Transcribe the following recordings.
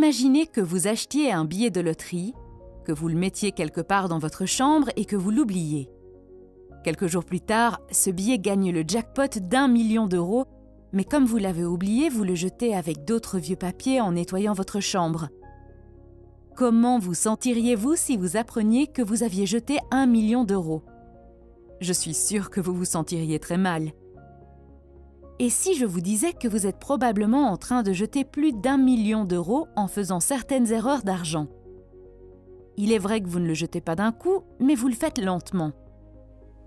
Imaginez que vous achetiez un billet de loterie, que vous le mettiez quelque part dans votre chambre et que vous l'oubliez. Quelques jours plus tard, ce billet gagne le jackpot d'1 million d'euros, mais comme vous l'avez oublié, vous le jetez avec d'autres vieux papiers en nettoyant votre chambre. Comment vous sentiriez-vous si vous appreniez que vous aviez jeté 1 million d'euros? Je suis sûre que vous vous sentiriez très mal. Et si je vous disais que vous êtes probablement en train de jeter plus d'1 million d'euros en faisant certaines erreurs d'argent? Il est vrai que vous ne le jetez pas d'un coup, mais vous le faites lentement.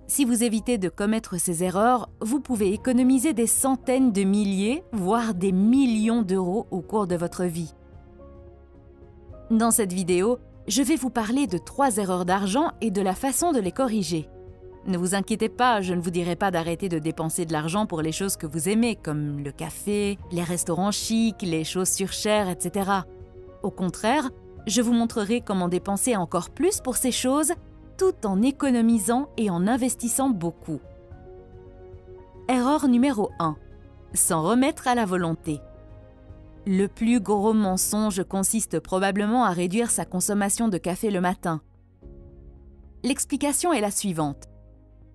Si vous évitez de commettre ces erreurs, vous pouvez économiser des centaines de milliers, voire des millions d'euros au cours de votre vie. Dans cette vidéo, je vais vous parler de 3 erreurs d'argent et de la façon de les corriger. Ne vous inquiétez pas, je ne vous dirai pas d'arrêter de dépenser de l'argent pour les choses que vous aimez, comme le café, les restaurants chics, les chaussures chères, etc. Au contraire, je vous montrerai comment dépenser encore plus pour ces choses, tout en économisant et en investissant beaucoup. Erreur numéro 1. S'en remettre à la volonté. Le plus gros mensonge consiste probablement à réduire sa consommation de café le matin. L'explication est la suivante.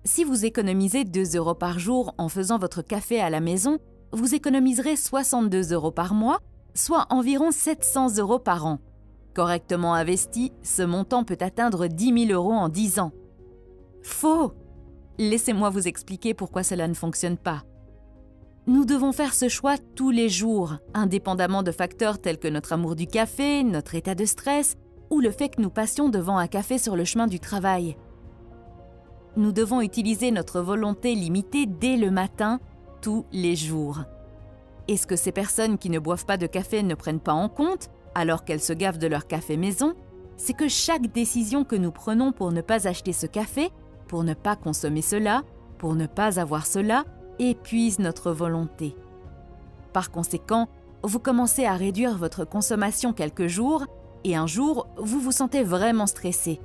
Si vous économisez 2 € par jour en faisant votre café à la maison, vous économiserez 62 € par mois, soit environ 700 € par an. Correctement investi, ce montant peut atteindre 10 000 € en 10 ans. Faux! Laissez-moi vous expliquer pourquoi cela ne fonctionne pas. Nous devons faire ce choix tous les jours, indépendamment de facteurs tels que notre amour du café, notre état de stress ou le fait que nous passions devant un café sur le chemin du travail. Nous devons utiliser notre volonté limitée dès le matin, tous les jours. Et ce que ces personnes qui ne boivent pas de café ne prennent pas en compte, alors qu'elles se gavent de leur café maison, c'est que chaque décision que nous prenons pour ne pas acheter ce café, pour ne pas consommer cela, pour ne pas avoir cela, épuise notre volonté. Par conséquent, vous commencez à réduire votre consommation quelques jours et un jour, vous vous sentez vraiment stressé.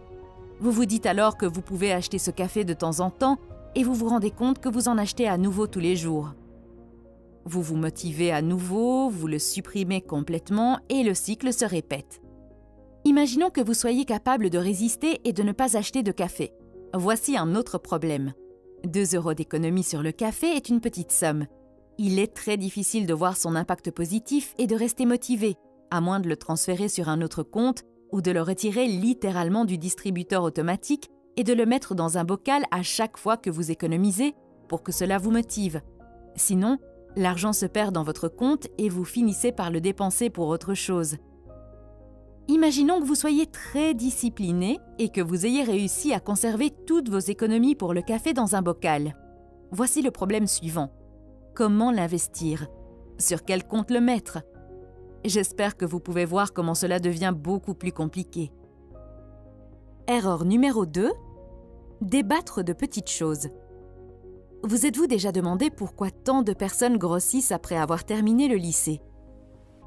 Vous vous dites alors que vous pouvez acheter ce café de temps en temps et vous vous rendez compte que vous en achetez à nouveau tous les jours. Vous vous motivez à nouveau, vous le supprimez complètement et le cycle se répète. Imaginons que vous soyez capable de résister et de ne pas acheter de café. Voici un autre problème. 2 € d'économie sur le café est une petite somme. Il est très difficile de voir son impact positif et de rester motivé, à moins de le transférer sur un autre compte ou de le retirer littéralement du distributeur automatique et de le mettre dans un bocal à chaque fois que vous économisez pour que cela vous motive. Sinon, l'argent se perd dans votre compte et vous finissez par le dépenser pour autre chose. Imaginons que vous soyez très discipliné et que vous ayez réussi à conserver toutes vos économies pour le café dans un bocal. Voici le problème suivant. Comment l'investir? Sur quel compte le mettre? J'espère que vous pouvez voir comment cela devient beaucoup plus compliqué. Erreur numéro 2. Débattre de petites choses. Vous êtes-vous déjà demandé pourquoi tant de personnes grossissent après avoir terminé le lycée?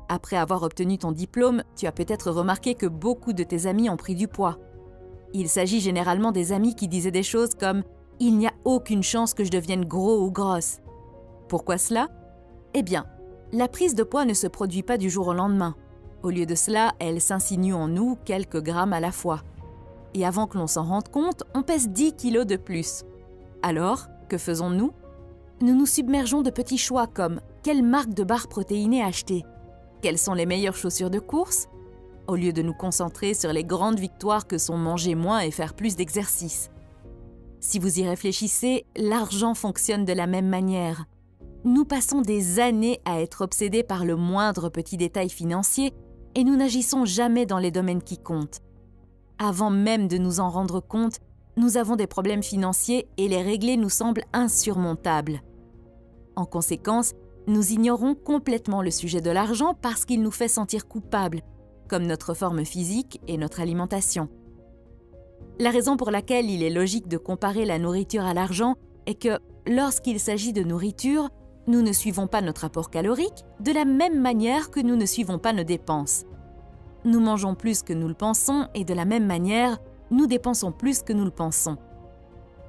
Après avoir obtenu ton diplôme, tu as peut-être remarqué que beaucoup de tes amis ont pris du poids. Il s'agit généralement des amis qui disaient des choses comme « Il n'y a aucune chance que je devienne gros ou grosse ». Pourquoi cela? Eh bien, la prise de poids ne se produit pas du jour au lendemain. Au lieu de cela, elle s'insinue en nous quelques grammes à la fois. Et avant que l'on s'en rende compte, on pèse 10 kilos de plus. Alors, que faisons-nous? Nous nous submergeons de petits choix comme « Quelle marque de barres protéinées acheter ?» Quelles sont les meilleures chaussures de course? Au lieu de nous concentrer sur les grandes victoires que sont manger moins et faire plus d'exercice. Si vous y réfléchissez, l'argent fonctionne de la même manière. Nous passons des années à être obsédés par le moindre petit détail financier et nous n'agissons jamais dans les domaines qui comptent. Avant même de nous en rendre compte, nous avons des problèmes financiers et les régler nous semble insurmontable. En conséquence, nous ignorons complètement le sujet de l'argent parce qu'il nous fait sentir coupables, comme notre forme physique et notre alimentation. La raison pour laquelle il est logique de comparer la nourriture à l'argent est que, lorsqu'il s'agit de nourriture, nous ne suivons pas notre apport calorique de la même manière que nous ne suivons pas nos dépenses. Nous mangeons plus que nous le pensons et de la même manière, nous dépensons plus que nous le pensons.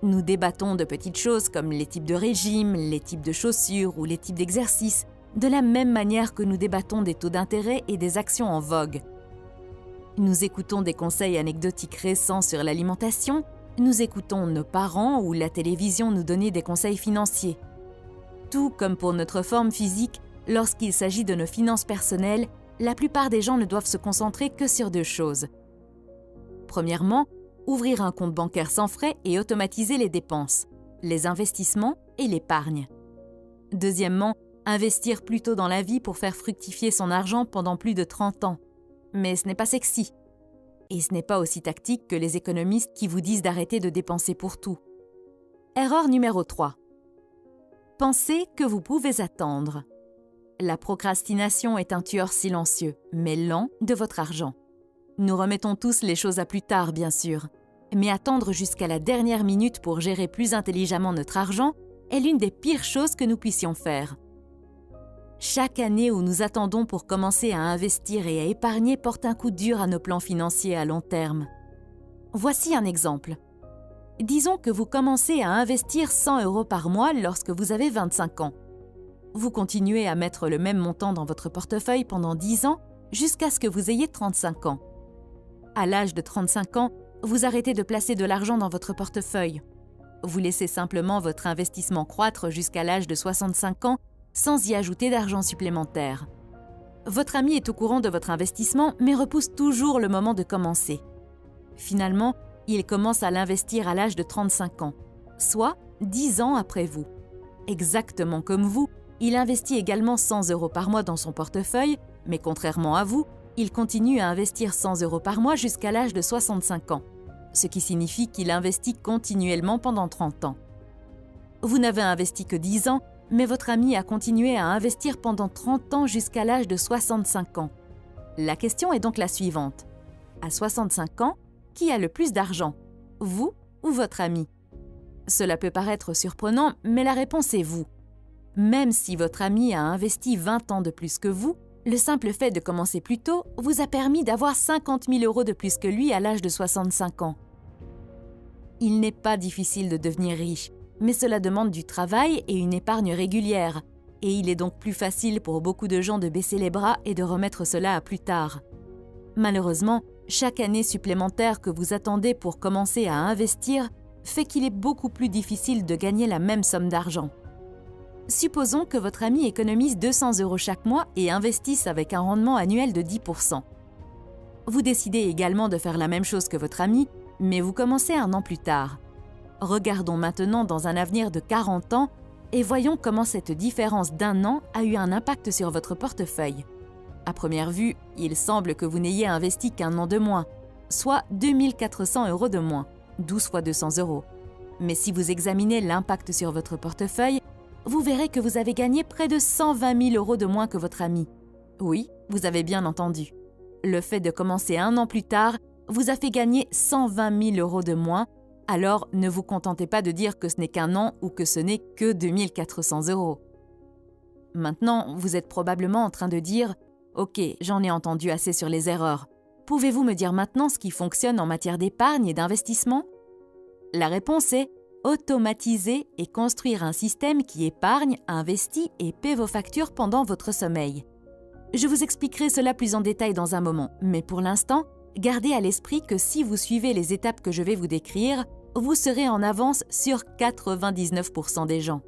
Nous débattons de petites choses comme les types de régimes, les types de chaussures ou les types d'exercices, de la même manière que nous débattons des taux d'intérêt et des actions en vogue. Nous écoutons des conseils anecdotiques récents sur l'alimentation, nous écoutons nos parents ou la télévision nous donner des conseils financiers. Tout comme pour notre forme physique, lorsqu'il s'agit de nos finances personnelles, la plupart des gens ne doivent se concentrer que sur 2 choses. Premièrement, ouvrir un compte bancaire sans frais et automatiser les dépenses, les investissements et l'épargne. Deuxièmement, investir plus tôt dans la vie pour faire fructifier son argent pendant plus de 30 ans. Mais ce n'est pas sexy. Et ce n'est pas aussi tactique que les économistes qui vous disent d'arrêter de dépenser pour tout. Erreur numéro 3. Pensez que vous pouvez attendre. La procrastination est un tueur silencieux, mais lent, de votre argent. Nous remettons tous les choses à plus tard, bien sûr. Mais attendre jusqu'à la dernière minute pour gérer plus intelligemment notre argent est l'une des pires choses que nous puissions faire. Chaque année où nous attendons pour commencer à investir et à épargner porte un coup dur à nos plans financiers à long terme. Voici un exemple. Disons que vous commencez à investir 100 € par mois lorsque vous avez 25 ans. Vous continuez à mettre le même montant dans votre portefeuille pendant 10 ans jusqu'à ce que vous ayez 35 ans. À l'âge de 35 ans, vous arrêtez de placer de l'argent dans votre portefeuille. Vous laissez simplement votre investissement croître jusqu'à l'âge de 65 ans sans y ajouter d'argent supplémentaire. Votre ami est au courant de votre investissement mais repousse toujours le moment de commencer. Finalement, il commence à l'investir à l'âge de 35 ans, soit 10 ans après vous. Exactement comme vous, il investit également 100 € par mois dans son portefeuille, mais contrairement à vous, il continue à investir 100 € par mois jusqu'à l'âge de 65 ans, ce qui signifie qu'il investit continuellement pendant 30 ans. Vous n'avez investi que 10 ans, mais votre ami a continué à investir pendant 30 ans jusqu'à l'âge de 65 ans. La question est donc la suivante. À 65 ans, qui a le plus d'argent, vous ou votre ami? Cela peut paraître surprenant, mais la réponse est vous. Même si votre ami a investi 20 ans de plus que vous, le simple fait de commencer plus tôt vous a permis d'avoir 50 000 € de plus que lui à l'âge de 65 ans. Il n'est pas difficile de devenir riche, mais cela demande du travail et une épargne régulière, et il est donc plus facile pour beaucoup de gens de baisser les bras et de remettre cela à plus tard. Malheureusement, chaque année supplémentaire que vous attendez pour commencer à investir fait qu'il est beaucoup plus difficile de gagner la même somme d'argent. Supposons que votre ami économise 200 € chaque mois et investisse avec un rendement annuel de 10%. Vous décidez également de faire la même chose que votre ami, mais vous commencez 1 an plus tard. Regardons maintenant dans un avenir de 40 ans et voyons comment cette différence d'1 an a eu un impact sur votre portefeuille. À première vue, il semble que vous n'ayez investi qu'1 an de moins, soit 2 400 € de moins, 12 fois 200 €. Mais si vous examinez l'impact sur votre portefeuille, vous verrez que vous avez gagné près de 120 000 € de moins que votre ami. Oui, vous avez bien entendu. Le fait de commencer 1 an plus tard vous a fait gagner 120 000 € de moins, alors ne vous contentez pas de dire que ce n'est qu'1 an ou que ce n'est que 2 400 €. Maintenant, vous êtes probablement en train de dire « Ok, j'en ai entendu assez sur les erreurs. Pouvez-vous me dire maintenant ce qui fonctionne en matière d'épargne et d'investissement ?» La réponse est automatiser et construire un système qui épargne, investit et paie vos factures pendant votre sommeil. Je vous expliquerai cela plus en détail dans un moment, mais pour l'instant, gardez à l'esprit que si vous suivez les étapes que je vais vous décrire, vous serez en avance sur 99% des gens.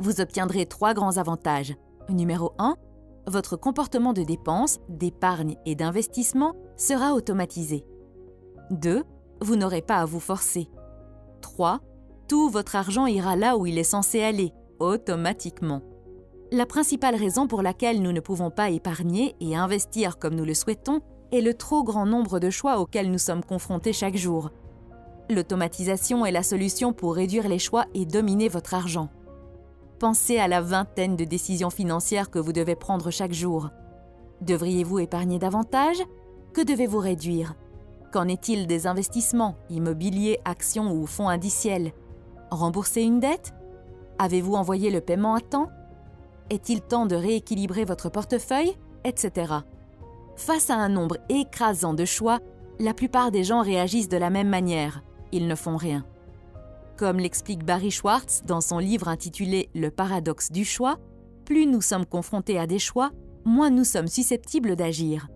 Vous obtiendrez 3 grands avantages. Numéro 1, votre comportement de dépense, d'épargne et d'investissement sera automatisé. 2, vous n'aurez pas à vous forcer. 3, tout votre argent ira là où il est censé aller, automatiquement. La principale raison pour laquelle nous ne pouvons pas épargner et investir comme nous le souhaitons est le trop grand nombre de choix auxquels nous sommes confrontés chaque jour. L'automatisation est la solution pour réduire les choix et dominer votre argent. Pensez à la vingtaine de décisions financières que vous devez prendre chaque jour. Devriez-vous épargner davantage? Que devez-vous réduire? Qu'en est-il des investissements, immobiliers, actions ou fonds indiciels? Rembourser une dette? Avez-vous envoyé le paiement à temps? Est-il temps de rééquilibrer votre portefeuille? Etc. Face à un nombre écrasant de choix, la plupart des gens réagissent de la même manière. Ils ne font rien. Comme l'explique Barry Schwartz dans son livre intitulé « Le paradoxe du choix », plus nous sommes confrontés à des choix, moins nous sommes susceptibles d'agir.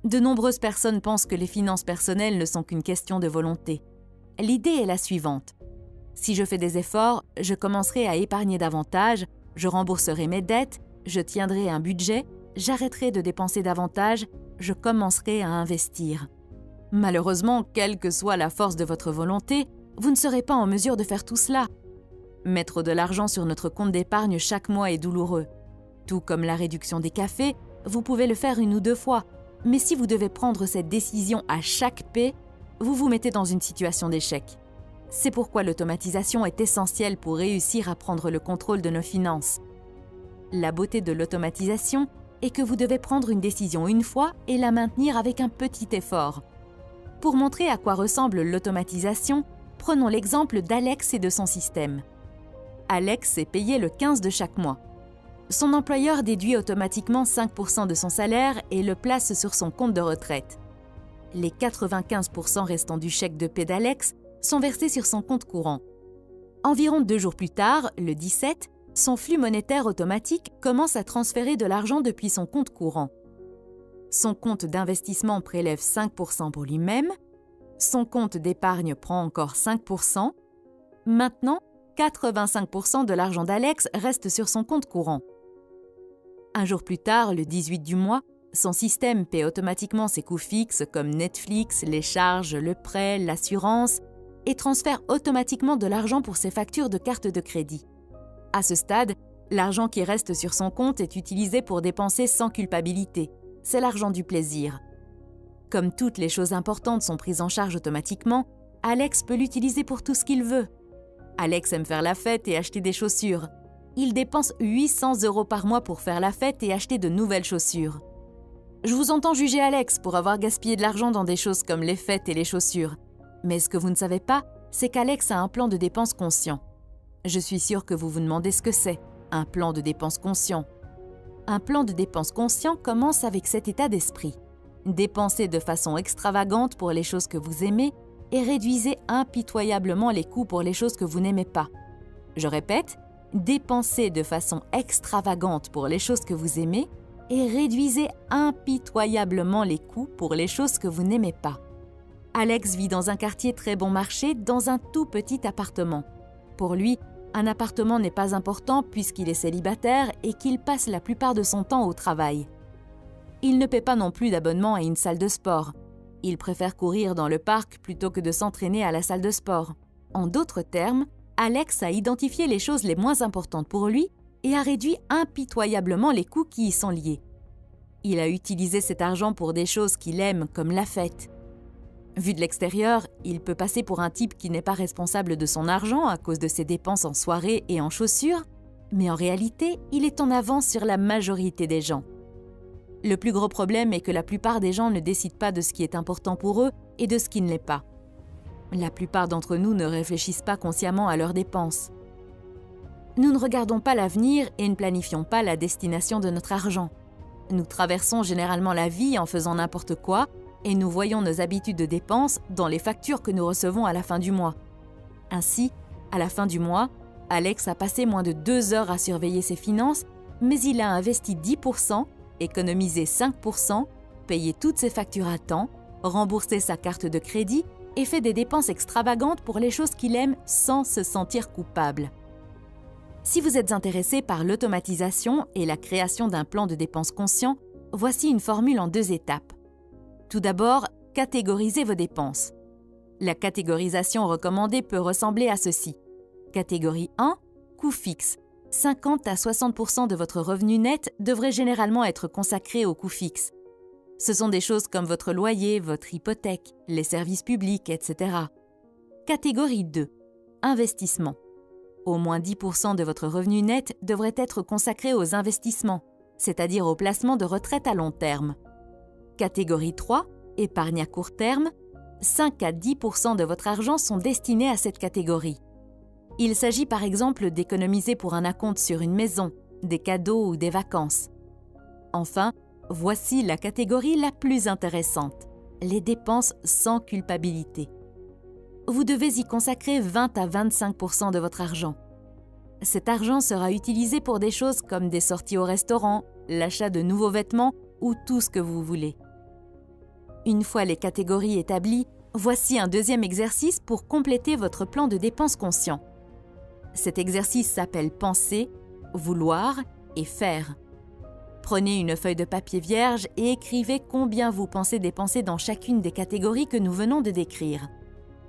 De nombreuses personnes pensent que les finances personnelles ne sont qu'une question de volonté. L'idée est la suivante. Si je fais des efforts, je commencerai à épargner davantage, je rembourserai mes dettes, je tiendrai un budget, j'arrêterai de dépenser davantage, je commencerai à investir. Malheureusement, quelle que soit la force de votre volonté, vous ne serez pas en mesure de faire tout cela. Mettre de l'argent sur notre compte d'épargne chaque mois est douloureux. Tout comme la réduction des cafés, vous pouvez le faire 1 ou 2 fois, mais si vous devez prendre cette décision à chaque paie, vous vous mettez dans une situation d'échec. C'est pourquoi l'automatisation est essentielle pour réussir à prendre le contrôle de nos finances. La beauté de l'automatisation est que vous devez prendre une décision une fois et la maintenir avec un petit effort. Pour montrer à quoi ressemble l'automatisation, prenons l'exemple d'Alex et de son système. Alex est payé le 15 de chaque mois. Son employeur déduit automatiquement 5% de son salaire et le place sur son compte de retraite. Les 95% restants du chèque de paie d'Alex sont versés sur son compte courant. Environ 2 jours plus tard, le 17, son flux monétaire automatique commence à transférer de l'argent depuis son compte courant. Son compte d'investissement prélève 5% pour lui-même, son compte d'épargne prend encore 5%. Maintenant, 85% de l'argent d'Alex reste sur son compte courant. Un jour plus tard, le 18 du mois, son système paie automatiquement ses coûts fixes comme Netflix, les charges, le prêt, l'assurance et transfère automatiquement de l'argent pour ses factures de carte de crédit. À ce stade, l'argent qui reste sur son compte est utilisé pour dépenser sans culpabilité. C'est l'argent du plaisir. Comme toutes les choses importantes sont prises en charge automatiquement, Alex peut l'utiliser pour tout ce qu'il veut. Alex aime faire la fête et acheter des chaussures. Il dépense 800 € par mois pour faire la fête et acheter de nouvelles chaussures. Je vous entends juger Alex pour avoir gaspillé de l'argent dans des choses comme les fêtes et les chaussures. Mais ce que vous ne savez pas, c'est qu'Alex a un plan de dépenses conscient. Je suis sûre que vous vous demandez ce que c'est, un plan de dépenses conscient. Un plan de dépenses conscient commence avec cet état d'esprit. Dépensez de façon extravagante pour les choses que vous aimez et réduisez impitoyablement les coûts pour les choses que vous n'aimez pas. Je répète, dépensez de façon extravagante pour les choses que vous aimez et réduisez impitoyablement les coûts pour les choses que vous n'aimez pas. Alex vit dans un quartier très bon marché, dans un tout petit appartement. Pour lui, un appartement n'est pas important puisqu'il est célibataire et qu'il passe la plupart de son temps au travail. Il ne paie pas non plus d'abonnement à une salle de sport. Il préfère courir dans le parc plutôt que de s'entraîner à la salle de sport. En d'autres termes, Alex a identifié les choses les moins importantes pour lui et a réduit impitoyablement les coûts qui y sont liés. Il a utilisé cet argent pour des choses qu'il aime, comme la fête. Vu de l'extérieur, il peut passer pour un type qui n'est pas responsable de son argent à cause de ses dépenses en soirée et en chaussures, mais en réalité, il est en avance sur la majorité des gens. Le plus gros problème est que la plupart des gens ne décident pas de ce qui est important pour eux et de ce qui ne l'est pas. La plupart d'entre nous ne réfléchissent pas consciemment à leurs dépenses. Nous ne regardons pas l'avenir et ne planifions pas la destination de notre argent. Nous traversons généralement la vie en faisant n'importe quoi et nous voyons nos habitudes de dépenses dans les factures que nous recevons à la fin du mois. Ainsi, à la fin du mois, Alex a passé moins de 2 heures à surveiller ses finances, mais il a investi 10%, économisé 5%, payé toutes ses factures à temps, remboursé sa carte de crédit et fait des dépenses extravagantes pour les choses qu'il aime sans se sentir coupable. Si vous êtes intéressé par l'automatisation et la création d'un plan de dépenses conscient, voici une formule en 2 étapes. Tout d'abord, catégorisez vos dépenses. La catégorisation recommandée peut ressembler à ceci. Catégorie 1, coûts fixes. 50 à 60% de votre revenu net devrait généralement être consacré aux coûts fixes. Ce sont des choses comme votre loyer, votre hypothèque, les services publics, etc. Catégorie 2, investissement. Au moins 10% de votre revenu net devrait être consacré aux investissements, c'est-à-dire aux placements de retraite à long terme. Catégorie 3, épargne à court terme. 5 à 10% de votre argent sont destinés à cette catégorie. Il s'agit par exemple d'économiser pour un acompte sur une maison, des cadeaux ou des vacances. Enfin, voici la catégorie la plus intéressante, les dépenses sans culpabilité. Vous devez y consacrer 20 à 25% de votre argent. Cet argent sera utilisé pour des choses comme des sorties au restaurant, l'achat de nouveaux vêtements ou tout ce que vous voulez. Une fois les catégories établies, voici un deuxième exercice pour compléter votre plan de dépenses conscient. Cet exercice s'appelle penser, vouloir et faire. Prenez une feuille de papier vierge et écrivez combien vous pensez dépenser dans chacune des catégories que nous venons de décrire.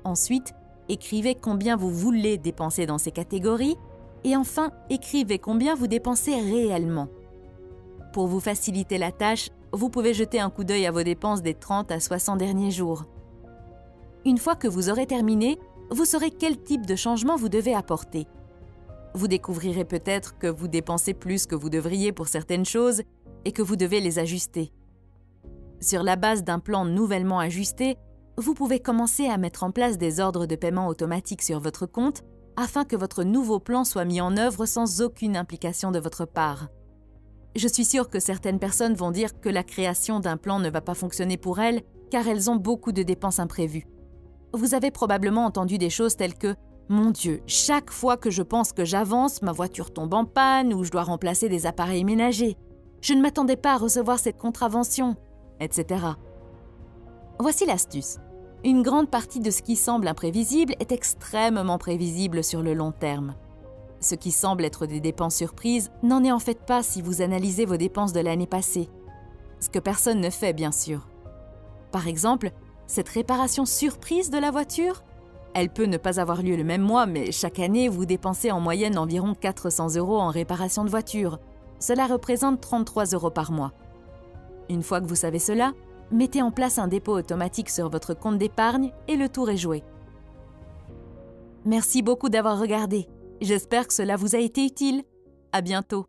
Ensuite, écrivez combien vous voulez dépenser dans ces catégories et enfin, écrivez combien vous dépensez réellement. Pour vous faciliter la tâche, vous pouvez jeter un coup d'œil à vos dépenses des 30 à 60 derniers jours. Une fois que vous aurez terminé, vous saurez quel type de changement vous devez apporter. Vous découvrirez peut-être que vous dépensez plus que vous devriez pour certaines choses et que vous devez les ajuster. Sur la base d'un plan nouvellement ajusté, vous pouvez commencer à mettre en place des ordres de paiement automatiques sur votre compte afin que votre nouveau plan soit mis en œuvre sans aucune implication de votre part. Je suis sûre que certaines personnes vont dire que la création d'un plan ne va pas fonctionner pour elles car elles ont beaucoup de dépenses imprévues. Vous avez probablement entendu des choses telles que « Mon Dieu, chaque fois que je pense que j'avance, ma voiture tombe en panne ou je dois remplacer des appareils ménagers. Je ne m'attendais pas à recevoir cette contravention, etc. » Voici l'astuce. Une grande partie de ce qui semble imprévisible est extrêmement prévisible sur le long terme. Ce qui semble être des dépenses surprises n'en est en fait pas si vous analysez vos dépenses de l'année passée. Ce que personne ne fait, bien sûr. Par exemple, cette réparation surprise de la voiture, elle peut ne pas avoir lieu le même mois, mais chaque année, vous dépensez en moyenne environ 400 € en réparation de voiture. Cela représente 33 € par mois. Une fois que vous savez cela, mettez en place un dépôt automatique sur votre compte d'épargne et le tour est joué. Merci beaucoup d'avoir regardé. J'espère que cela vous a été utile. À bientôt.